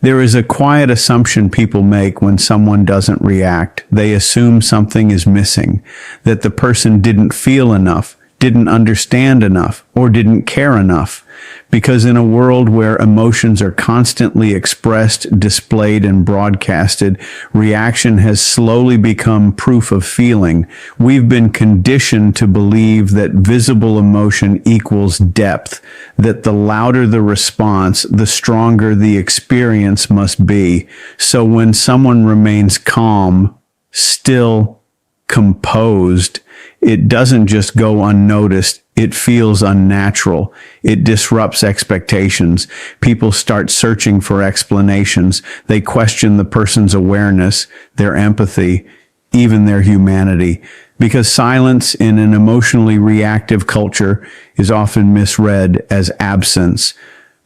There is a quiet assumption people make when someone doesn't react. They assume something is missing, that the person didn't feel enough, didn't understand enough, or didn't care enough. Because in a world where emotions are constantly expressed, displayed, and broadcasted, reaction has slowly become proof of feeling. We've been conditioned to believe that visible emotion equals depth, that the louder the response, the stronger the experience must be. So when someone remains calm, still, composed, it doesn't just go unnoticed. It feels unnatural. It disrupts expectations. People start searching for explanations. They question the person's awareness, their empathy, even their humanity. Because silence in an emotionally reactive culture is often misread as absence.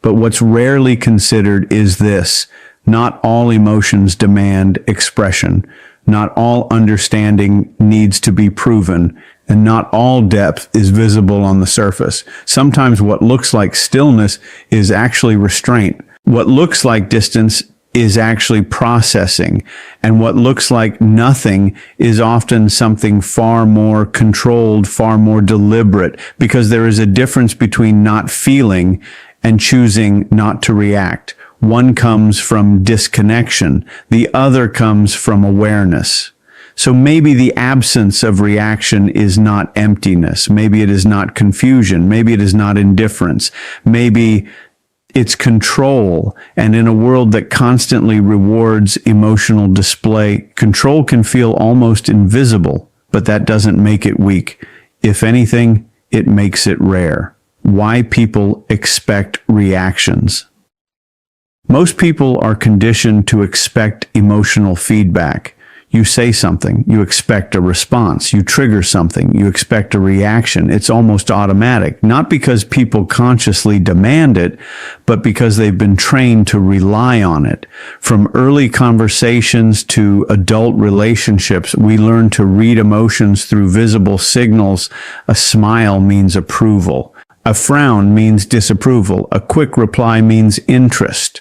But what's rarely considered is this: not all emotions demand expression. Not all understanding needs to be proven, and not all depth is visible on the surface. Sometimes what looks like stillness is actually restraint. What looks like distance is actually processing, and what looks like nothing is often something far more controlled, far more deliberate, because there is a difference between not feeling and choosing not to react. One comes from disconnection. The other comes from awareness. So maybe the absence of reaction is not emptiness. Maybe it is not confusion. Maybe it is not indifference. Maybe it's control. And in a world that constantly rewards emotional display, control can feel almost invisible, but that doesn't make it weak. If anything, it makes it rare. Why people expect reactions. Most people are conditioned to expect emotional feedback. You say something, you expect a response. You trigger something, you expect a reaction. It's almost automatic, not because people consciously demand it, but because they've been trained to rely on it. From early conversations to adult relationships, we learn to read emotions through visible signals. A smile means approval. A frown means disapproval. A quick reply means interest.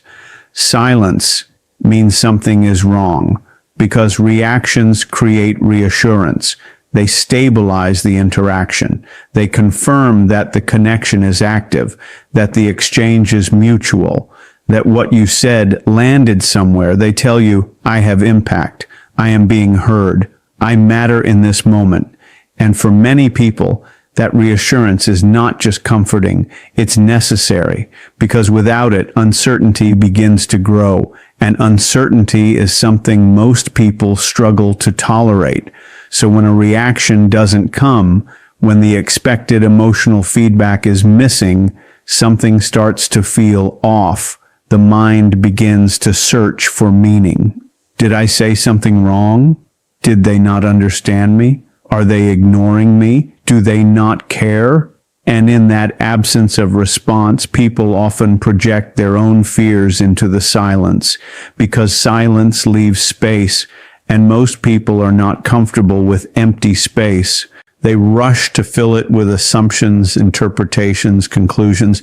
Silence means something is wrong, because reactions create reassurance. They stabilize the interaction. They confirm that the connection is active, that the exchange is mutual, that what you said landed somewhere. They tell you, I have impact. I am being heard. I matter in this moment. And for many people, that reassurance is not just comforting, it's necessary, because without it, uncertainty begins to grow, and uncertainty is something most people struggle to tolerate. So when a reaction doesn't come, when the expected emotional feedback is missing, something starts to feel off. The mind begins to search for meaning. Did I say something wrong? Did they not understand me? Are they ignoring me? Do they not care? And in that absence of response, people often project their own fears into the silence, because silence leaves space, and most people are not comfortable with empty space. They rush to fill it with assumptions, interpretations, conclusions,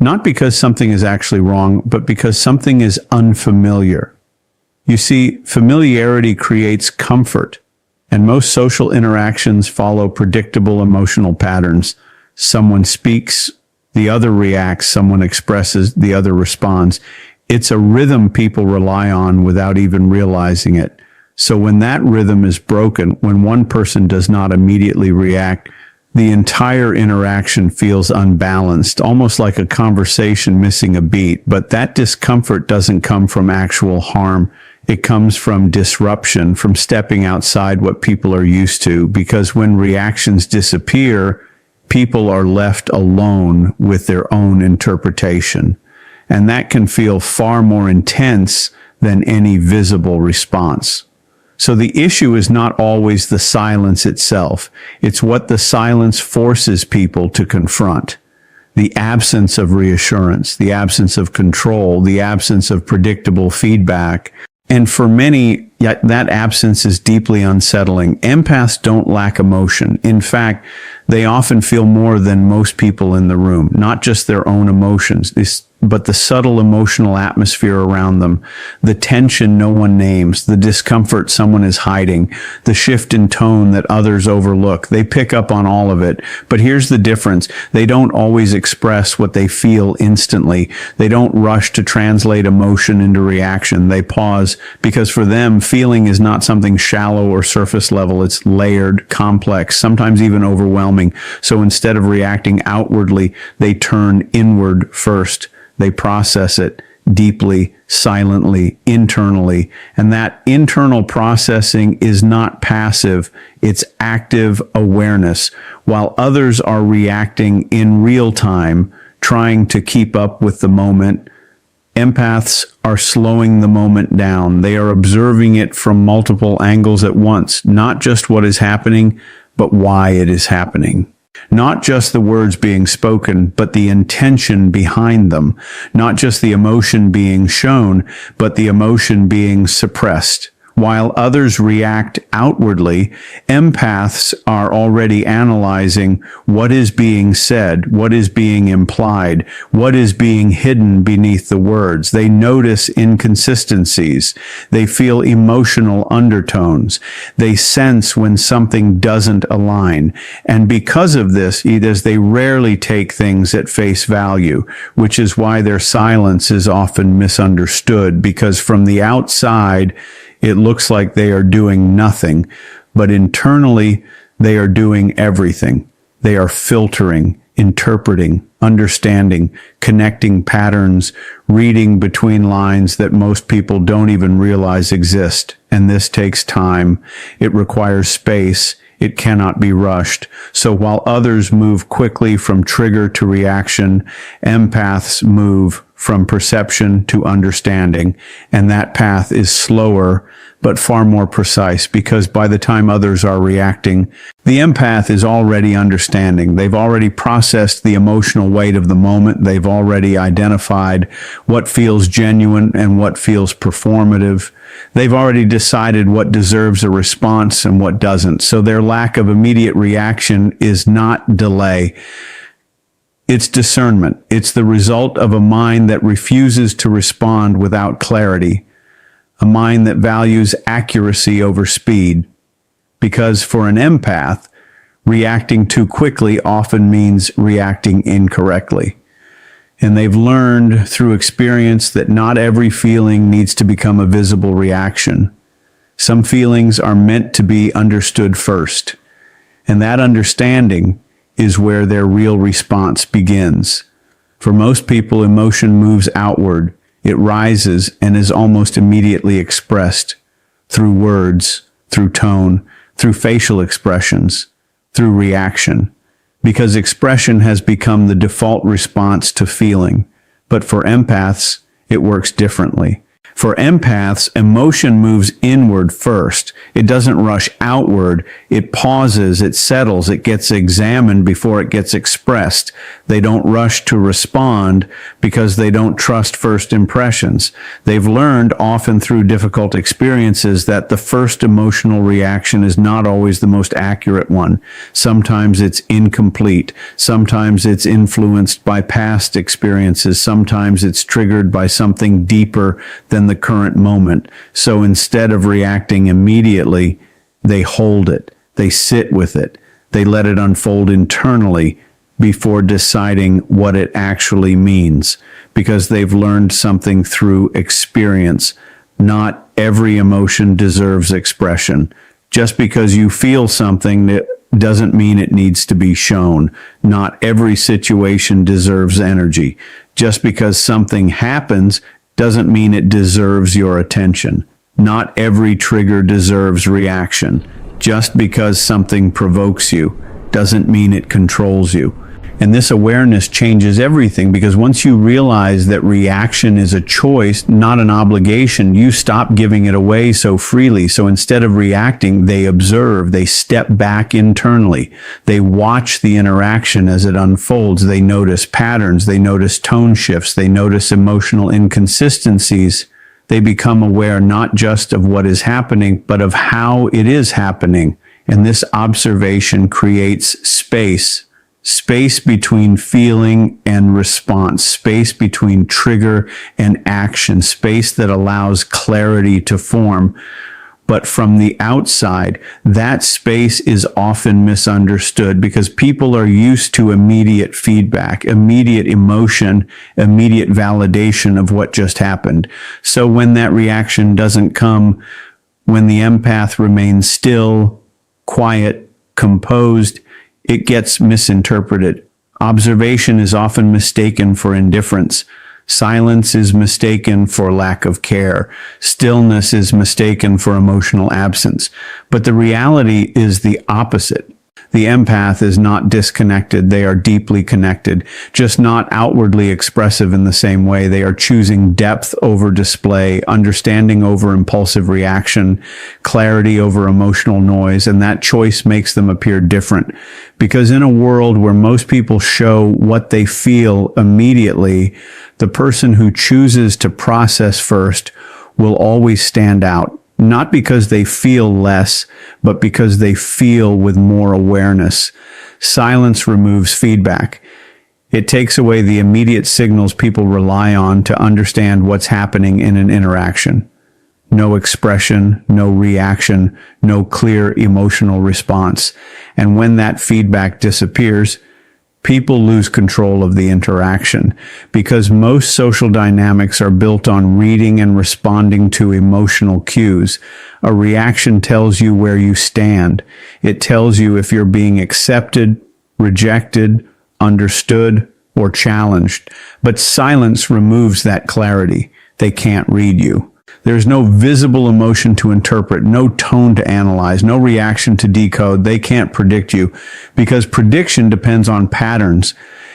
not because something is actually wrong, but because something is unfamiliar. You see, familiarity creates comfort. And most social interactions follow predictable emotional patterns. Someone speaks, the other reacts, someone expresses, the other responds. It's a rhythm people rely on without even realizing it. So when that rhythm is broken, when one person does not immediately react, the entire interaction feels unbalanced, almost like a conversation missing a beat. But that discomfort doesn't come from actual harm. It comes from disruption, from stepping outside what people are used to, because when reactions disappear, people are left alone with their own interpretation. And that can feel far more intense than any visible response. So the issue is not always the silence itself. It's what the silence forces people to confront. The absence of reassurance, the absence of control, the absence of predictable feedback. And for many, that absence is deeply unsettling. Empaths don't lack emotion. In fact, they often feel more than most people in the room, not just their own emotions. but the subtle emotional atmosphere around them, the tension no one names, the discomfort someone is hiding, the shift in tone that others overlook. They pick up on all of it. But here's the difference. They don't always express what they feel instantly. They don't rush to translate emotion into reaction. They pause because for them, feeling is not something shallow or surface level. It's layered, complex, sometimes even overwhelming. So instead of reacting outwardly, they turn inward first. They process it deeply, silently, internally. And that internal processing is not passive. It's active awareness. While others are reacting in real time, trying to keep up with the moment, empaths are slowing the moment down. They are observing it from multiple angles at once, not just what is happening, but why it is happening. Not just the words being spoken, but the intention behind them. Not just the emotion being shown, but the emotion being suppressed. While others react outwardly, empaths are already analyzing what is being said, what is being implied, what is being hidden beneath the words. They notice inconsistencies. They feel emotional undertones. They sense when something doesn't align. And because of this, they rarely take things at face value, which is why their silence is often misunderstood, because from the outside, it looks like they are doing nothing, but internally, they are doing everything. They are filtering, interpreting, understanding, connecting patterns, reading between lines that most people don't even realize exist. And this takes time. It requires space. It cannot be rushed. So while others move quickly from trigger to reaction, empaths move from perception to understanding. And that path is slower, but far more precise, because by the time others are reacting, the empath is already understanding. They've already processed the emotional weight of the moment. They've already identified what feels genuine and what feels performative. They've already decided what deserves a response and what doesn't. So their lack of immediate reaction is not delay. It's discernment. It's the result of a mind that refuses to respond without clarity, a mind that values accuracy over speed. Because for an empath, reacting too quickly often means reacting incorrectly. And they've learned through experience that not every feeling needs to become a visible reaction. Some feelings are meant to be understood first. And that understanding is where their real response begins. For most people, emotion moves outward. It rises and is almost immediately expressed through words, through tone, through facial expressions, through reaction, because expression has become the default response to feeling. But for empaths, it works differently. For empaths, emotion moves inward first. It doesn't rush outward. It pauses, it settles, it gets examined before it gets expressed. They don't rush to respond because they don't trust first impressions. They've learned, often through difficult experiences, that the first emotional reaction is not always the most accurate one. Sometimes it's incomplete. Sometimes it's influenced by past experiences. Sometimes it's triggered by something deeper than the current moment. So instead of reacting immediately, they hold it. They sit with it. They let it unfold internally before deciding what it actually means, because they've learned something through experience. Not every emotion deserves expression. Just because you feel something that doesn't mean it needs to be shown. Not every situation deserves energy. Just because something happens doesn't mean it deserves your attention. Not every trigger deserves reaction. Just because something provokes you doesn't mean it controls you. And this awareness changes everything, because once you realize that reaction is a choice, not an obligation, you stop giving it away so freely. So instead of reacting, they observe, they step back internally. They watch the interaction as it unfolds. They notice patterns, they notice tone shifts, they notice emotional inconsistencies. They become aware not just of what is happening, but of how it is happening. And this observation creates space space between feeling and response, space between trigger and action, space that allows clarity to form. But from the outside, that space is often misunderstood because people are used to immediate feedback, immediate emotion, immediate validation of what just happened. So when that reaction doesn't come, when the empath remains still, quiet, composed, it gets misinterpreted. Observation is often mistaken for indifference. Silence is mistaken for lack of care. Stillness is mistaken for emotional absence. But the reality is the opposite. The empath is not disconnected. They are deeply connected, just not outwardly expressive in the same way. They are choosing depth over display, understanding over impulsive reaction, clarity over emotional noise, and that choice makes them appear different. Because in a world where most people show what they feel immediately, the person who chooses to process first will always stand out. Not because they feel less, but because they feel with more awareness. Silence removes feedback. It takes away the immediate signals people rely on to understand what's happening in an interaction. No expression, no reaction, no clear emotional response. And when that feedback disappears, people lose control of the interaction because most social dynamics are built on reading and responding to emotional cues. A reaction tells you where you stand. It tells you if you're being accepted, rejected, understood, or challenged. But silence removes that clarity. They can't read you. There's no visible emotion to interpret, no tone to analyze, no reaction to decode. They can't predict you because prediction depends on patterns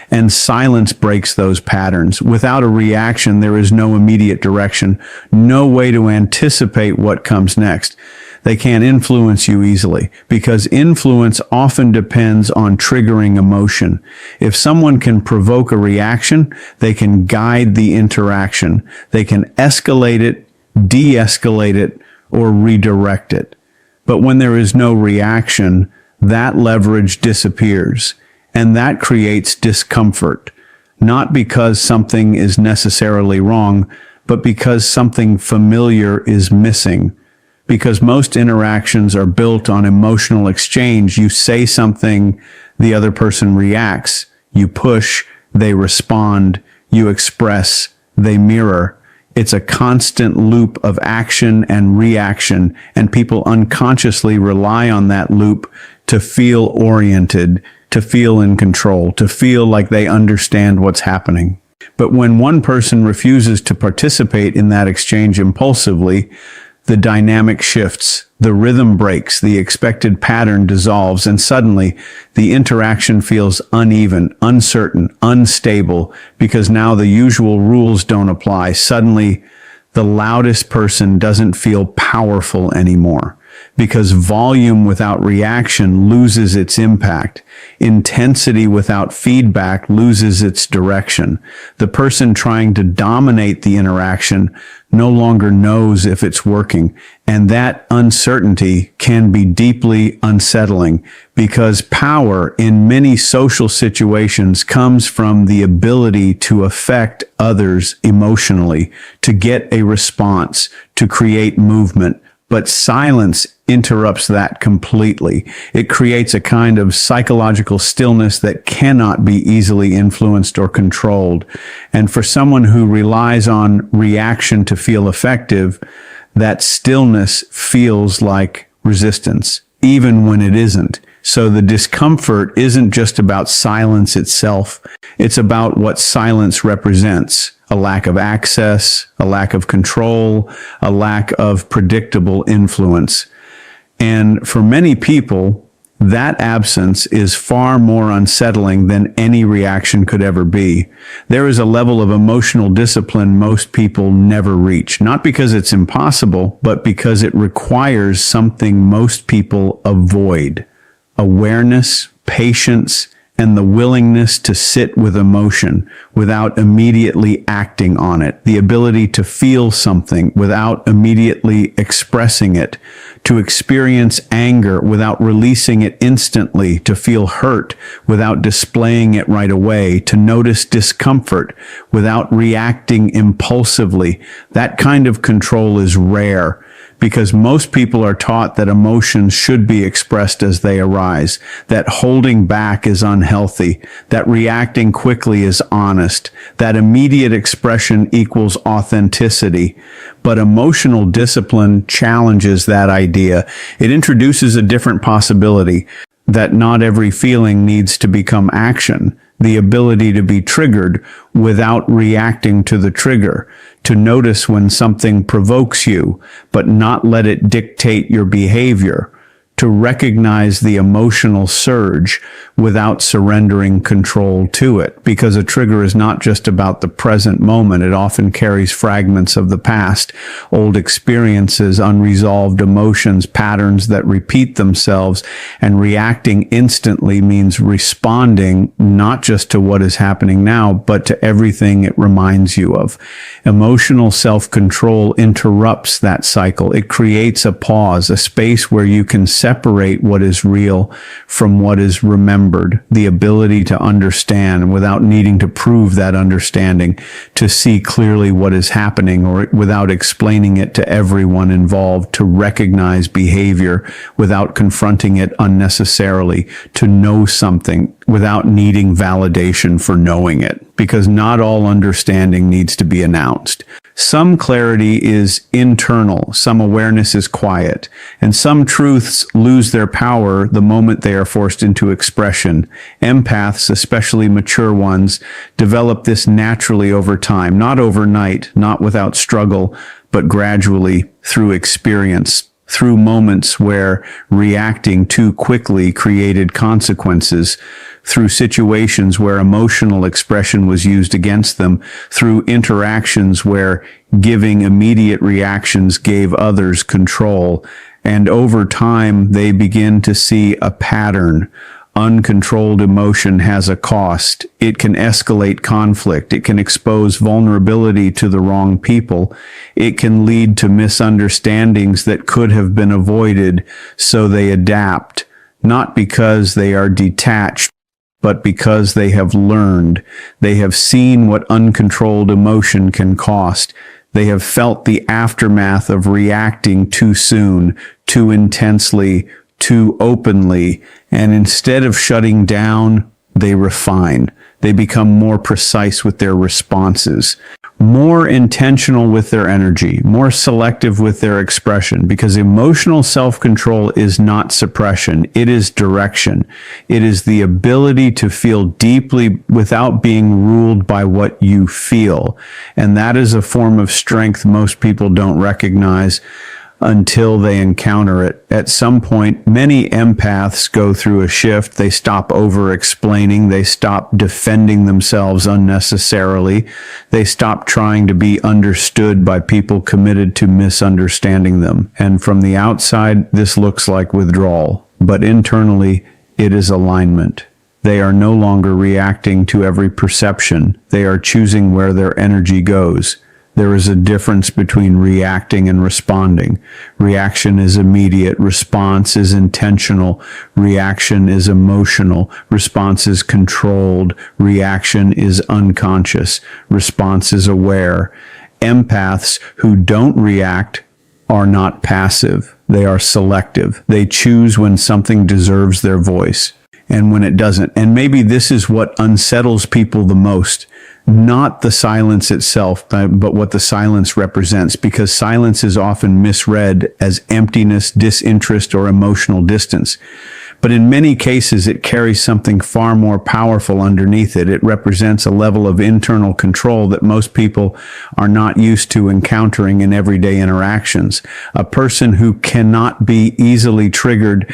and silence breaks those patterns. Without a reaction, there is no immediate direction, no way to anticipate what comes next. They can't influence you easily because influence often depends on triggering emotion. If someone can provoke a reaction, they can guide the interaction. They can escalate it, de-escalate it, or redirect it. But when there is no reaction, that leverage disappears, and that creates discomfort, not because something is necessarily wrong, but because something familiar is missing. Because most interactions are built on emotional exchange. You say something, the other person reacts. You push, they respond. You express, they mirror. It's a constant loop of action and reaction, and people unconsciously rely on that loop to feel oriented, to feel in control, to feel like they understand what's happening. But when one person refuses to participate in that exchange impulsively, the dynamic shifts, the rhythm breaks, the expected pattern dissolves, and suddenly the interaction feels uneven, uncertain, unstable, because now the usual rules don't apply. Suddenly, the loudest person doesn't feel powerful anymore, because volume without reaction loses its impact. Intensity without feedback loses its direction. The person trying to dominate the interaction no longer knows if it's working, and that uncertainty can be deeply unsettling because power in many social situations comes from the ability to affect others emotionally, to get a response, to create movement. But silence interrupts that completely. It creates a kind of psychological stillness that cannot be easily influenced or controlled. And for someone who relies on reaction to feel effective, that stillness feels like resistance, even when it isn't. So the discomfort isn't just about silence itself. It's about what silence represents. A lack of access, a lack of control, a lack of predictable influence. And for many people, that absence is far more unsettling than any reaction could ever be. There is a level of emotional discipline most people never reach, not because it's impossible, but because it requires something most people avoid: awareness, patience, and the willingness to sit with emotion without immediately acting on it, the ability to feel something without immediately expressing it, to experience anger without releasing it instantly, to feel hurt without displaying it right away, to notice discomfort without reacting impulsively. That kind of control is rare, because most people are taught that emotions should be expressed as they arise, that holding back is unhealthy, that reacting quickly is honest, that immediate expression equals authenticity. But emotional discipline challenges that idea. It introduces a different possibility, that not every feeling needs to become action. The ability to be triggered without reacting to the trigger, to notice when something provokes you, but not let it dictate your behavior, to recognize the emotional surge without surrendering control to it. Because a trigger is not just about the present moment. It often carries fragments of the past, old experiences, unresolved emotions, patterns that repeat themselves, and reacting instantly means responding not just to what is happening now, but to everything it reminds you of. Emotional self-control interrupts that cycle. It creates a pause, a space where you can separate what is real from what is remembered, the ability to understand without needing to prove that understanding, to see clearly what is happening or without explaining it to everyone involved, to recognize behavior without confronting it unnecessarily, to know something without needing validation for knowing it, because not all understanding needs to be announced. Some clarity is internal, some awareness is quiet, and some truths lose their power the moment they are forced into expression. Empaths, especially mature ones, develop this naturally over time, not overnight, not without struggle, but gradually through experience, through moments where reacting too quickly created consequences, through situations where emotional expression was used against them, through interactions where giving immediate reactions gave others control. And over time, they begin to see a pattern. Uncontrolled emotion has a cost. It can escalate conflict. It can expose vulnerability to the wrong people. It can lead to misunderstandings that could have been avoided, so they adapt, not because they are detached, but because they have learned. They have seen what uncontrolled emotion can cost. They have felt the aftermath of reacting too soon, too intensely, too openly, and instead of shutting down, they refine. They become more precise with their responses, more intentional with their energy, more selective with their expression, because emotional self-control is not suppression. It is direction. It is the ability to feel deeply without being ruled by what you feel. And that is a form of strength most people don't recognize until they encounter it. At some point, many empaths go through a shift. They stop over-explaining. They stop defending themselves unnecessarily. They stop trying to be understood by people committed to misunderstanding them. And from the outside, this looks like withdrawal. But internally, it is alignment. They are no longer reacting to every perception. They are choosing where their energy goes. There is a difference between reacting and responding. Reaction is immediate. Response is intentional. Reaction is emotional. Response is controlled. Reaction is unconscious. Response is aware. Empaths who don't react are not passive. They are selective. They choose when something deserves their voice and when it doesn't. And maybe this is what unsettles people the most. Not the silence itself, but what the silence represents, because silence is often misread as emptiness, disinterest, or emotional distance. But in many cases, it carries something far more powerful underneath it. It represents a level of internal control that most people are not used to encountering in everyday interactions. A person who cannot be easily triggered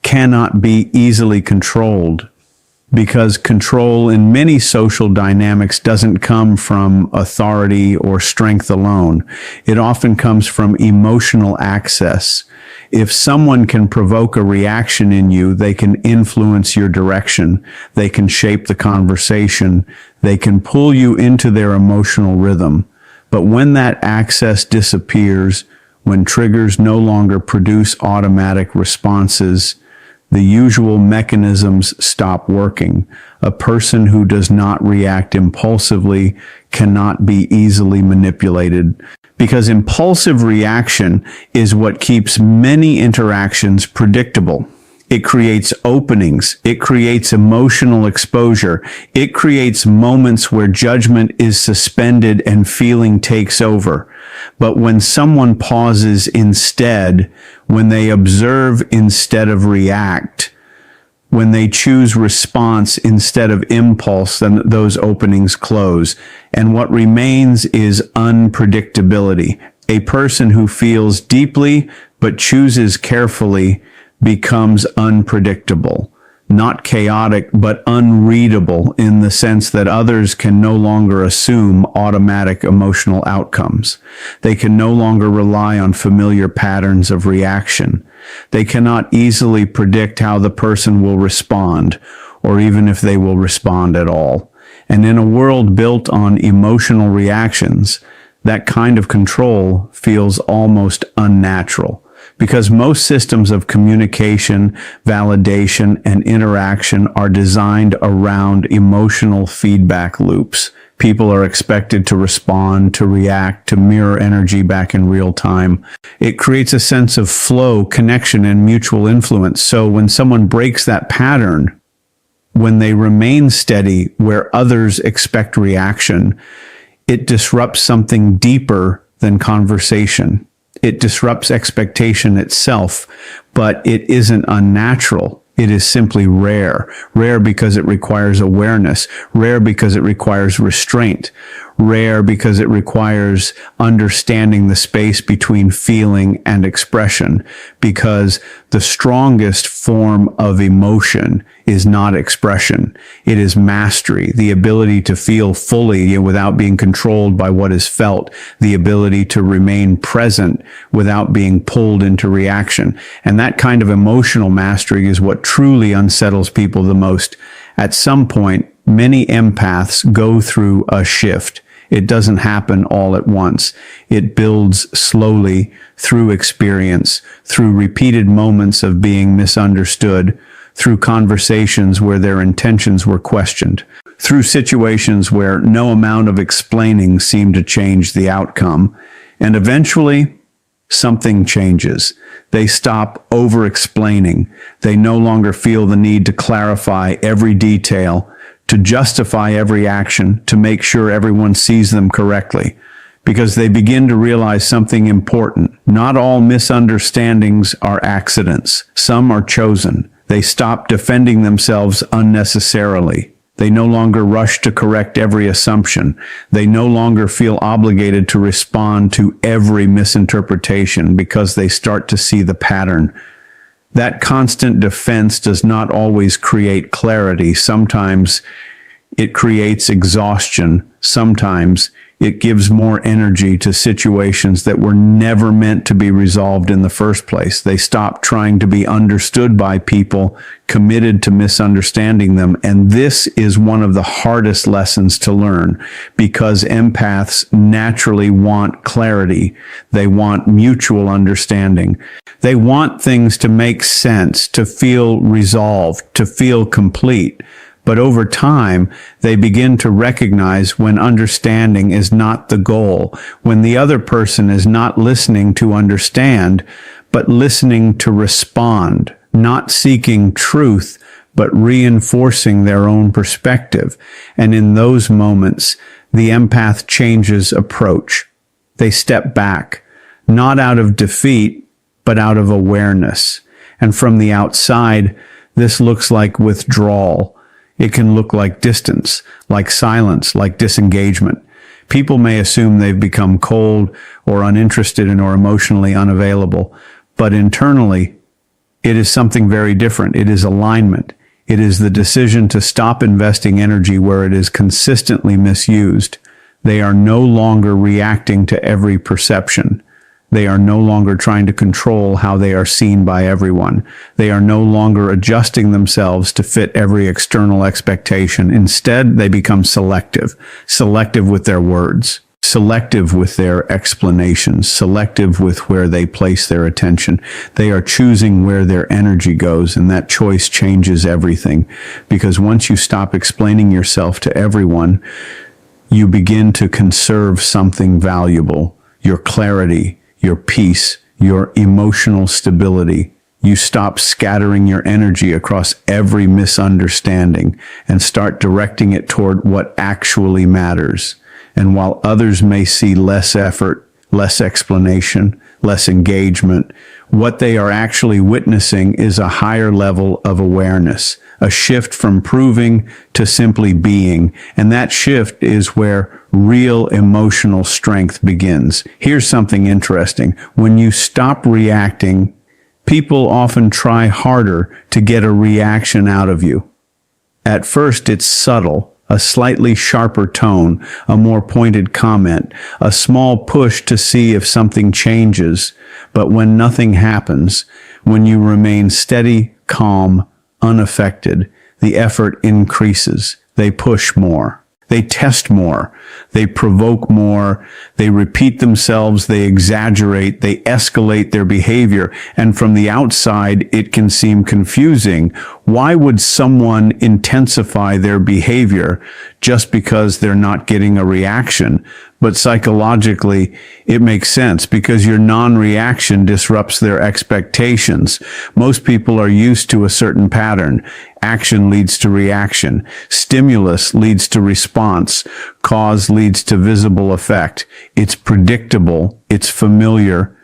cannot be easily controlled, because control in many social dynamics doesn't come from authority or strength alone. It often comes from emotional access. If someone can provoke a reaction in you, they can influence your direction. They can shape the conversation. They can pull you into their emotional rhythm. But when that access disappears, when triggers no longer produce automatic responses, the usual mechanisms stop working. A person who does not react impulsively cannot be easily manipulated, because impulsive reaction is what keeps many interactions predictable. It creates openings. It creates emotional exposure. It creates moments where judgment is suspended and feeling takes over. But when someone pauses instead, when they observe instead of react, when they choose response instead of impulse, then those openings close. And what remains is unpredictability. A person who feels deeply but chooses carefully becomes unpredictable. Not chaotic, but unreadable in the sense that others can no longer assume automatic emotional outcomes. They can no longer rely on familiar patterns of reaction. They cannot easily predict how the person will respond, or even if they will respond at all. And in a world built on emotional reactions, that kind of control feels almost unnatural. Because most systems of communication, validation, and interaction are designed around emotional feedback loops. People are expected to respond, to react, to mirror energy back in real time. It creates a sense of flow, connection, and mutual influence. So when someone breaks that pattern, when they remain steady where others expect reaction, it disrupts something deeper than conversation. It disrupts expectation itself, but it isn't unnatural. It is simply rare. Rare because it requires awareness. Rare because it requires restraint. Rare because it requires understanding the space between feeling and expression. Because the strongest form of emotion is not expression. It is mastery, the ability to feel fully without being controlled by what is felt, the ability to remain present without being pulled into reaction. And that kind of emotional mastery is what truly unsettles people the most. At some point, many empaths go through a shift. It doesn't happen all at once. It builds slowly through experience, through repeated moments of being misunderstood, through conversations where their intentions were questioned, through situations where no amount of explaining seemed to change the outcome, and eventually something changes. They stop over-explaining. They no longer feel the need to clarify every detail, to justify every action, to make sure everyone sees them correctly, because they begin to realize something important. Not all misunderstandings are accidents. Some are chosen. They stop defending themselves unnecessarily. They no longer rush to correct every assumption. They no longer feel obligated to respond to every misinterpretation because they start to see the pattern. That constant defense does not always create clarity. Sometimes it creates exhaustion. Sometimes it gives more energy to situations that were never meant to be resolved in the first place. They stop trying to be understood by people committed to misunderstanding them. And this is one of the hardest lessons to learn, because empaths naturally want clarity. They want mutual understanding. They want things to make sense, to feel resolved, to feel complete. But over time, they begin to recognize when understanding is not the goal, when the other person is not listening to understand, but listening to respond, not seeking truth, but reinforcing their own perspective. And in those moments, the empath changes approach. They step back, not out of defeat, but out of awareness. And from the outside, this looks like withdrawal. It can look like distance, like silence, like disengagement. People may assume they've become cold or uninterested or emotionally unavailable, but internally, it is something very different. It is alignment. It is the decision to stop investing energy where it is consistently misused. They are no longer reacting to every perception. They are no longer trying to control how they are seen by everyone. They are no longer adjusting themselves to fit every external expectation. Instead, they become selective with their words, selective with their explanations, selective with where they place their attention. They are choosing where their energy goes, and that choice changes everything. Because once you stop explaining yourself to everyone, you begin to conserve something valuable: your clarity, your peace, your emotional stability. You stop scattering your energy across every misunderstanding and start directing it toward what actually matters. And while others may see less effort, less explanation, less engagement, what they are actually witnessing is a higher level of awareness, a shift from proving to simply being. And that shift is where real emotional strength begins. Here's something interesting. When you stop reacting, people often try harder to get a reaction out of you. At first, it's subtle. A slightly sharper tone, a more pointed comment, a small push to see if something changes. But when nothing happens, when you remain steady, calm, unaffected, the effort increases. They push more. They test more. They provoke more. They repeat themselves. They exaggerate. They escalate their behavior. And from the outside, it can seem confusing. Why would someone intensify their behavior just because they're not getting a reaction? But psychologically, it makes sense because your non-reaction disrupts their expectations. Most people are used to a certain pattern. Action leads to reaction. Stimulus leads to response. Cause leads to visible effect. It's predictable. It's familiar.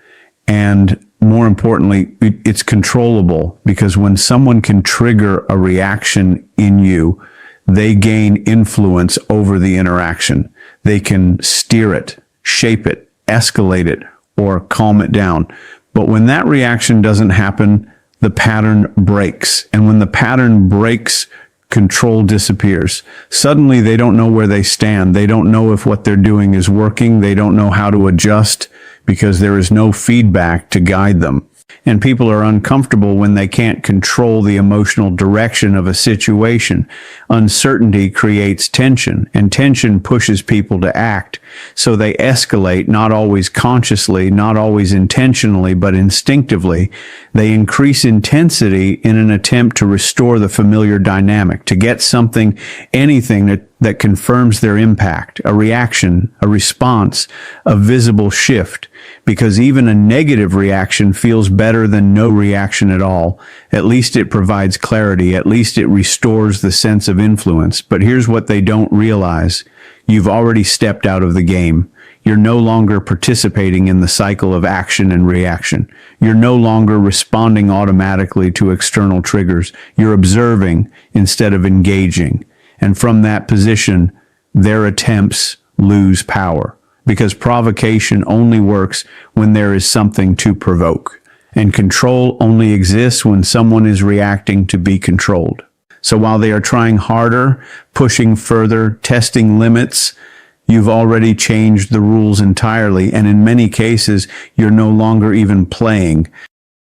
And more importantly, it's controllable, because when someone can trigger a reaction in you, they gain influence over the interaction. They can steer it, shape it, escalate it, or calm it down. But when that reaction doesn't happen, the pattern breaks. And when the pattern breaks, control disappears. Suddenly, they don't know where they stand. They don't know if what they're doing is working. They don't know how to adjust because there is no feedback to guide them. And people are uncomfortable when they can't control the emotional direction of a situation. Uncertainty creates tension, and tension pushes people to act. So they escalate, not always consciously, not always intentionally, but instinctively. They increase intensity in an attempt to restore the familiar dynamic, to get something, anything that confirms their impact, a reaction, a response, a visible shift. Because even a negative reaction feels better than no reaction at all. At least it provides clarity. At least it restores the sense of influence. But here's what they don't realize. You've already stepped out of the game. You're no longer participating in the cycle of action and reaction. You're no longer responding automatically to external triggers. You're observing instead of engaging. And from that position, their attempts lose power. Because provocation only works when there is something to provoke. And control only exists when someone is reacting to be controlled. So while they are trying harder, pushing further, testing limits, you've already changed the rules entirely. And in many cases, you're no longer even playing.